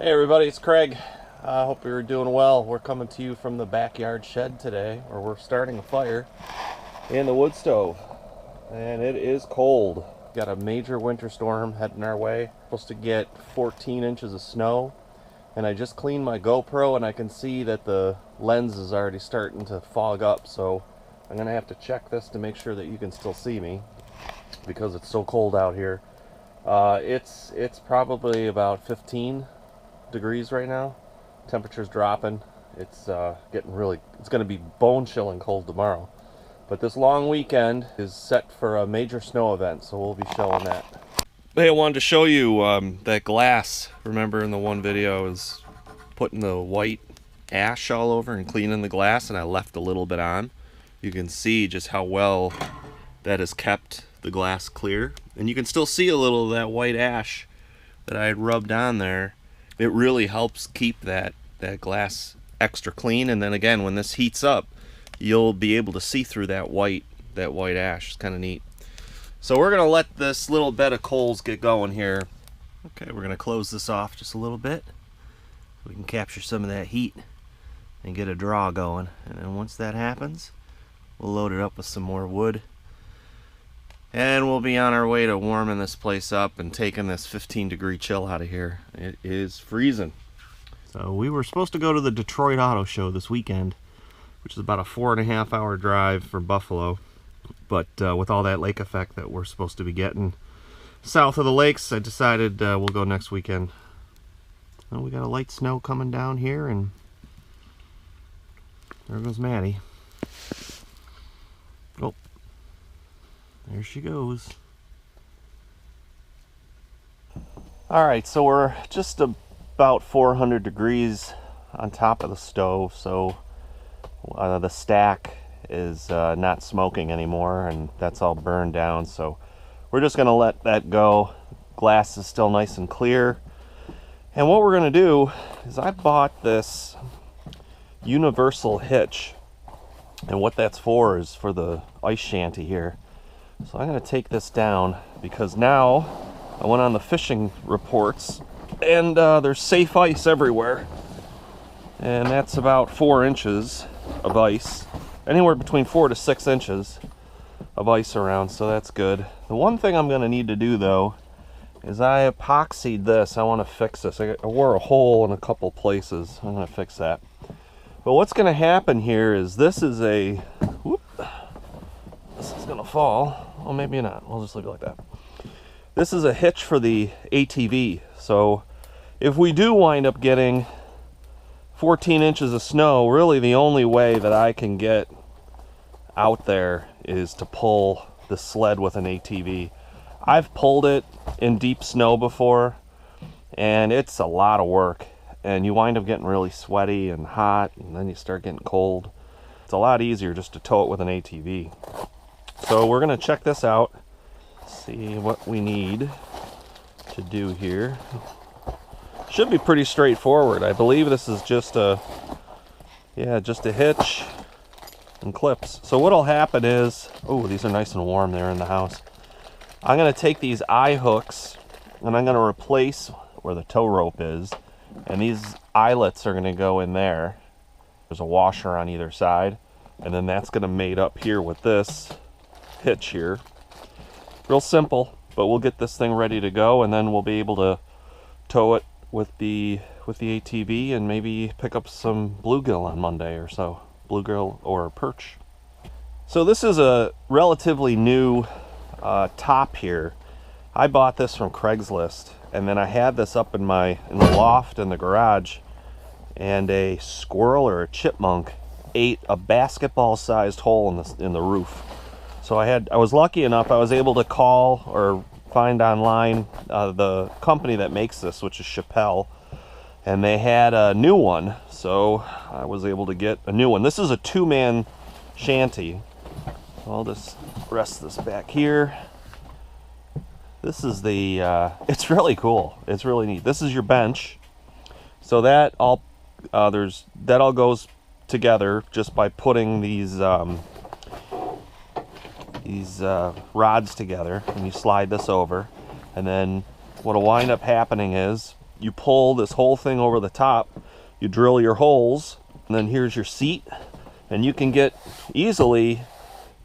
Hey everybody, it's Craig. I hope you're doing well. We're coming to you from the backyard shed today, where we're starting a fire in the wood stove. And it is cold. Got a major winter storm heading our way. Supposed to get 14 inches of snow. And I just cleaned my GoPro and I can see that the lens is already starting to fog up. So I'm gonna have to check this to make sure that you can still see me, because it's so cold out here. It's probably about 15 degrees right now. Temperature's dropping. It's getting really, it's going to be bone chilling cold tomorrow. But this long weekend is set for a major snow event, so we'll be showing that. Hey, I wanted to show you that glass. Remember in the one video I was putting the white ash all over and cleaning the glass, and I left a little bit on. You can see just how well that has kept the glass clear. And you can still see a little of that white ash that I had rubbed on there. It really helps keep that glass extra clean, and then again, when this heats up, you'll be able to see through that white ash. It's kind of neat. So we're gonna let this little bed of coals get going here. Okay, we're gonna close this off just a little bit so we can capture some of that heat and get a draw going. And then once that happens, we'll load it up with some more wood, and we'll be on our way to warming this place up and taking this 15-degree chill out of here. It is freezing. So we were supposed to go to the Detroit Auto Show this weekend, which is about a 4.5-hour drive from Buffalo. But with all that lake effect that we're supposed to be getting south of the lakes, I decided we'll go next weekend. Well, we got a light snow coming down here, and there goes Maddie. Oh. There she goes. Alright, so we're just about 400 degrees on top of the stove, so the stack is not smoking anymore, and that's all burned down, so we're just going to let that go. Glass is still nice and clear. And what we're going to do is I bought this universal hitch, and what that's for is for the ice shanty here. So I'm going to take this down because now I went on the fishing reports, and there's safe ice everywhere. And that's about 4 inches of ice. Anywhere between 4 to 6 inches of ice around, so that's good. The one thing I'm going to need to do though is I epoxied this. I want to fix this. I wore a hole in a couple places. I'm going to fix that. But what's going to happen here is this is a... Whoop, this is going to fall. Well, maybe not. We'll just leave it like that. This is a hitch for the ATV. So if we do wind up getting 14 inches of snow, really the only way that I can get out there is to pull the sled with an ATV. I've pulled it in deep snow before, and it's a lot of work. And you wind up getting really sweaty and hot, and then you start getting cold. It's a lot easier just to tow it with an ATV. So we're going to check this out, see what we need to do here. Should be pretty straightforward. I believe this is just a hitch and clips. So what'll happen is, oh, these are nice and warm there in the house. I'm going to take these eye hooks and I'm going to replace where the tow rope is, and these eyelets are going to go in there. There's a washer on either side, and then that's going to mate up here with this hitch here. Real simple, but we'll get this thing ready to go, and then we'll be able to tow it with the ATV and maybe pick up some bluegill on Monday or so. Bluegill or perch. So this is a relatively new top here. I bought this from Craigslist, and then I had this up in the loft in the garage, and a squirrel or a chipmunk ate a basketball-sized hole in the roof. So I was lucky enough, I was able to call or find online the company that makes this, which is Chappelle, and they had a new one, so I was able to get a new one. This is a 2-man shanty. I'll just rest this back here. This is the it's really cool. It's really neat. This is your bench. So that all goes together just by putting these rods together, and you slide this over, and then what'll wind up happening is you pull this whole thing over the top, you drill your holes, and then here's your seat, and you can get easily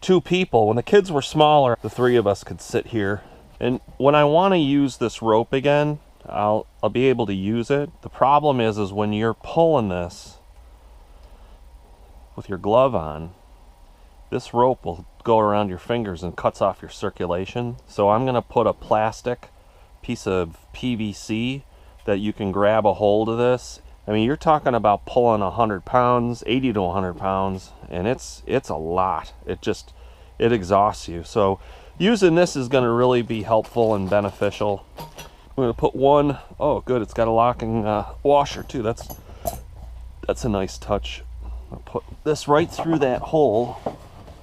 2 people. When the kids were smaller, the 3 of us could sit here. And when I want to use this rope again, I'll be able to use it. The problem is when you're pulling this with your glove on, this rope will go around your fingers and cuts off your circulation. So I'm going to put a plastic piece of PVC that you can grab a hold of this. I mean, you're talking about pulling 100 pounds, 80 to 100 pounds, and it's a lot. It exhausts you. So using this is going to really be helpful and beneficial. I'm going to put one, oh good, it's got a locking washer too. That's a nice touch. I'll put this right through that hole,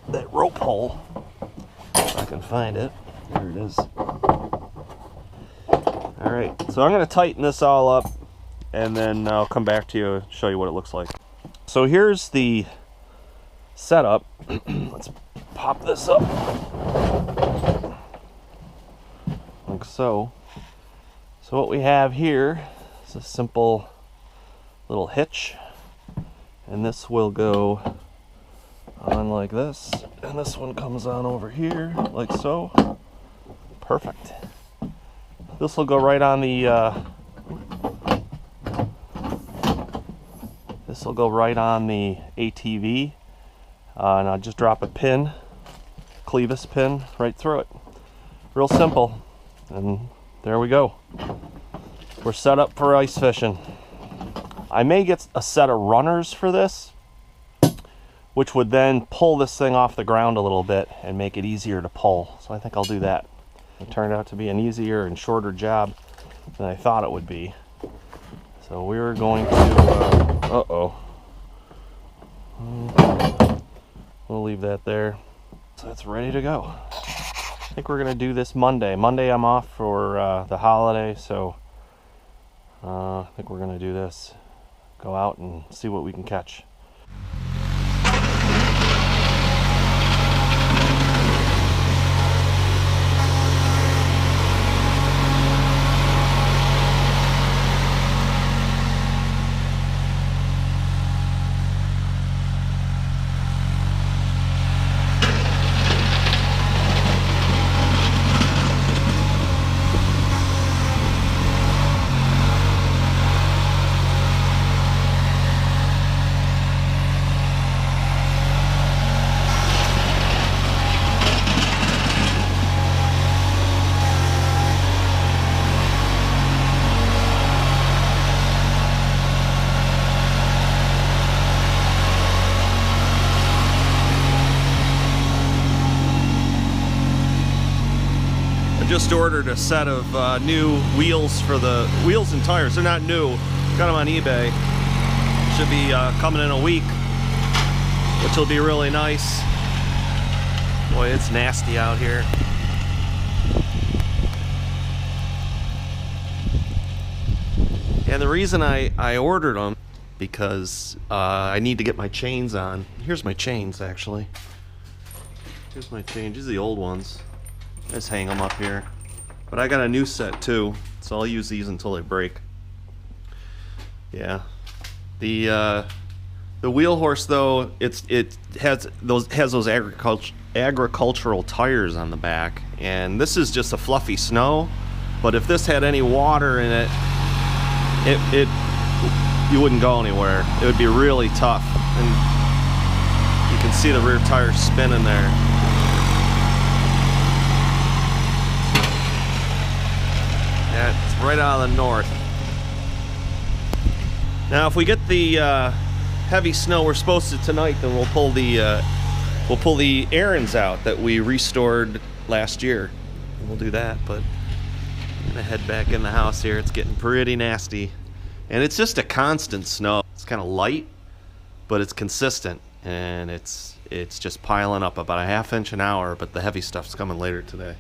that rope hole, if I can find it. There it is. All right, so I'm going to tighten this all up, and then I'll come back to you and show you what it looks like. So here's the setup. Let's pop this up like so. So what we have here is a simple little hitch, and this will go on like this, and this one comes on over here like so. Perfect. This will go right on the ATV, and I'll just drop a pin, clevis pin, right through it. Real simple, and there we go. We're set up for ice fishing. I may get a set of runners for this, which would then pull this thing off the ground a little bit and make it easier to pull. So I think I'll do that. It turned out to be an easier and shorter job than I thought it would be. So we're going to, we'll leave that there. So it's ready to go. I think we're gonna do this Monday. Monday I'm off for the holiday, so I think we're gonna do this. Go out and see what we can catch. Just ordered a set of new wheels for the wheels and tires. They're not new. Got them on eBay. Should be coming in a week, which will be really nice. Boy, it's nasty out here. And the reason I ordered them, because I need to get my chains on. Here's my chains, actually. Here's my chains. These are the old ones. Just hang them up here. But I got a new set too, so I'll use these until they break. Yeah. The wheel horse though, it has those agricultural tires on the back, and this is just a fluffy snow. But if this had any water in it, you wouldn't go anywhere. It would be really tough, and you can see the rear tires spinning there. Yeah, it's right out of the north. Now, if we get the heavy snow we're supposed to tonight, then we'll pull the errands out that we restored last year. And we'll do that, but I'm gonna head back in the house here. It's getting pretty nasty, and it's just a constant snow. It's kind of light, but it's consistent, and it's just piling up about a ½ inch an hour. But the heavy stuff's coming later today.